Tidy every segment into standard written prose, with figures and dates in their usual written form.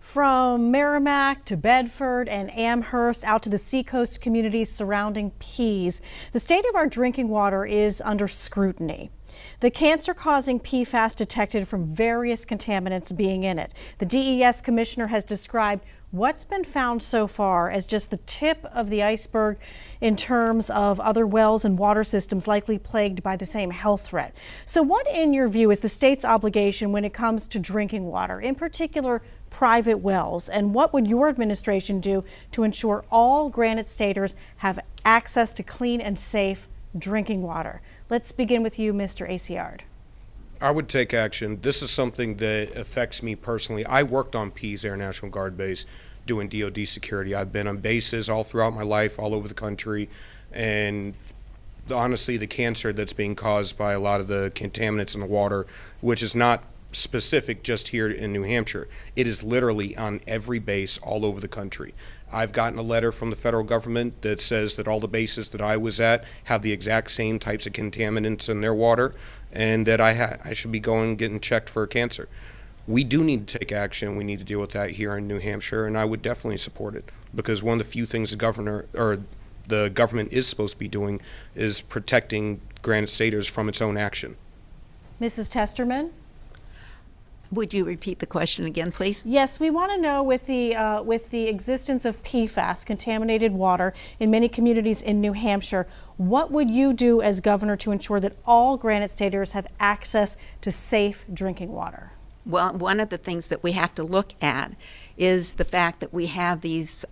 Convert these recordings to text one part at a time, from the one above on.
From Merrimack to Bedford and Amherst out to the seacoast communities surrounding Pease, the state of our drinking water is under scrutiny. The cancer-causing PFAS detected from various contaminants being in it. The DES commissioner has described what's been found so far as just the tip of the iceberg in terms of other wells and water systems likely plagued by the same health threat. So what, in your view, is the state's obligation when it comes to drinking water, in particular private wells? And what would your administration do to ensure all Granite Staters have access to clean and safe drinking water? Let's begin with you, Mr. Aciard. I would take action. This is something that affects me personally. I worked on Pease Air National Guard base doing DoD security. I've been on bases all throughout my life, all over the country, and honestly, the cancer that's being caused by a lot of the contaminants in the water, which is not specific just here in New Hampshire. It is literally on every base all over the country. I've gotten a letter from the federal government that says that all the bases that I was at have the exact same types of contaminants in their water, and that I should be going and getting checked for cancer. We do need to take action. We need to deal with that here in New Hampshire, and I would definitely support it, because one of the few things the government is supposed to be doing is protecting Granite Staters from its own action. Mrs. Testerman? Would you repeat the question again, please? Yes, we want to know with the existence of PFAS, contaminated water, in many communities in New Hampshire, what would you do as governor to ensure that all Granite Staters have access to safe drinking water? Well, one of the things that we have to look at is the fact that we have these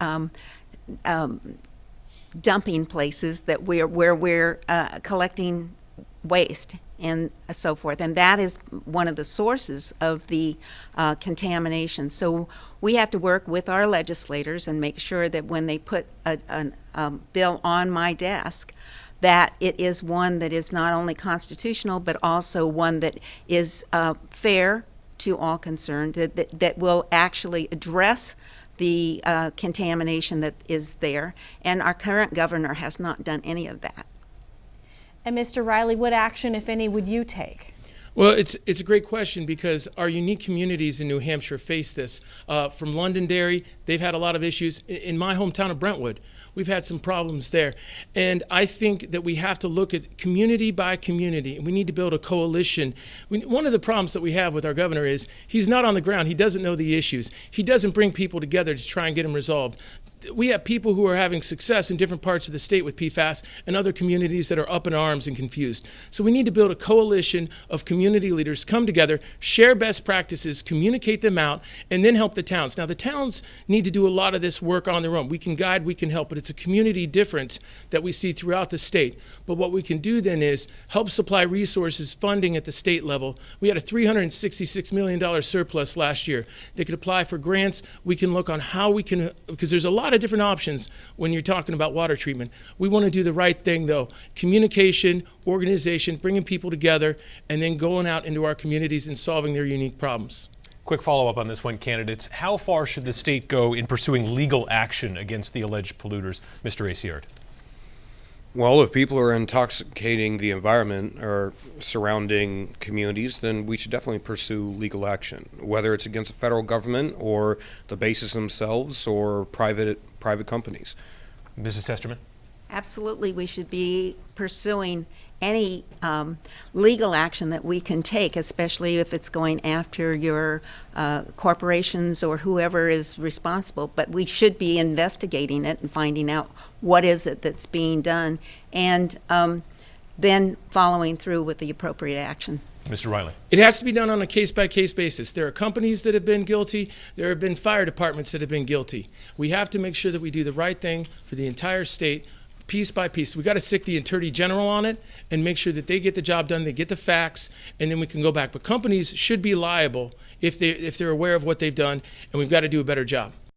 dumping places where we're collecting waste and so forth, and that is one of the sources of the contamination. So we have to work with our legislators and make sure that when they put a bill on my desk, that it is one that is not only constitutional but also one that is fair to all concerned, that will actually address the contamination that is there. And our current governor has not done any of that. And Mr. Riley, what action, if any, would you take? Well, it's a great question, because our unique communities in New Hampshire face this. From Londonderry, they've had a lot of issues. In my hometown of Brentwood, we've had some problems there. And I think that we have to look at community by community, and we need to build a coalition. One of the problems that we have with our governor is he's not on the ground. He doesn't know the issues. He doesn't bring people together to try and get them resolved. We have people who are having success in different parts of the state with PFAS, and other communities that are up in arms and confused. So we need to build a coalition of community leaders, come together, share best practices, communicate them out, and then help the towns. Now, the towns need to do a lot of this work on their own. We can guide, we can help, but it's a community difference that we see throughout the state. But what we can do then is help supply resources, funding at the state level. We had a $366 million surplus last year. They could apply for grants. We can look on how we can, because there's a lot of different options when you're talking about water treatment. We want to do the right thing, though. Communication, organization, bringing people together, and then going out into our communities and solving their unique problems. Quick follow-up on this one, candidates. How far should the state go in pursuing legal action against the alleged polluters, Mr. Aciard? Well, if people are intoxicating the environment or surrounding communities, then we should definitely pursue legal action, whether it's against the federal government or the bases themselves or private companies. Mrs. Testerman? Absolutely, we should be pursuing any legal action that we can take, especially if it's going after your corporations or whoever is responsible. But we should be investigating it and finding out what is it that's being done, and then following through with the appropriate action. Mr. Riley? It has to be done on a case-by-case basis. There are companies that have been guilty. There have been fire departments that have been guilty. We have to make sure that we do the right thing for the entire state, piece by piece. We got to stick the Attorney General on it and make sure that they get the job done, they get the facts, and then we can go back. But companies should be liable if they're aware of what they've done, and we've got to do a better job.